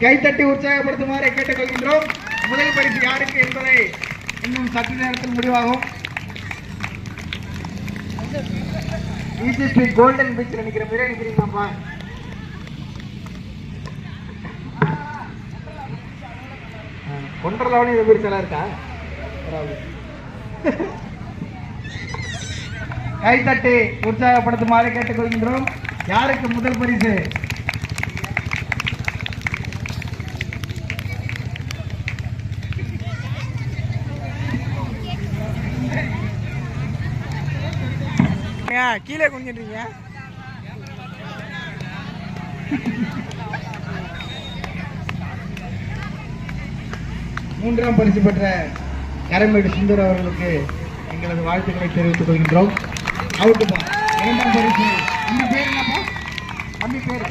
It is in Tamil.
கைத்தட்டி உற்சாகப்படுத்துமாறு கேட்டுக்கொள்கின்றோம். முதல் பரிசு யாருக்கு என்பதை இன்னும் சற்று நேரத்தில் முடிவாகும். கோல்டன் பீச்சில் நிற்கிற மாதிரி நிற்கிறீங்களாப்பா. ஒன்றரை இது பரிசெல்லாம் இருக்கா? கைத்தட்டி உற்சாகப்படுத்துமாறு கேட்டுக்கொள்கின்றோம். யாருக்கு முதல் பரிசு? கீழே குனிஞ்சிட்டீங்க. மூன்றாம் பரிசு பெற்ற கரமேடு சுந்தர் அவர்களுக்கு எங்களது வாழ்த்துக்களை தெரிவித்துக் கொள்கின்றோம். அவுட்டுப்பா. இரண்டாம் பரிசு. தம்பி பேர் என்னப்பா? தம்பி பேர்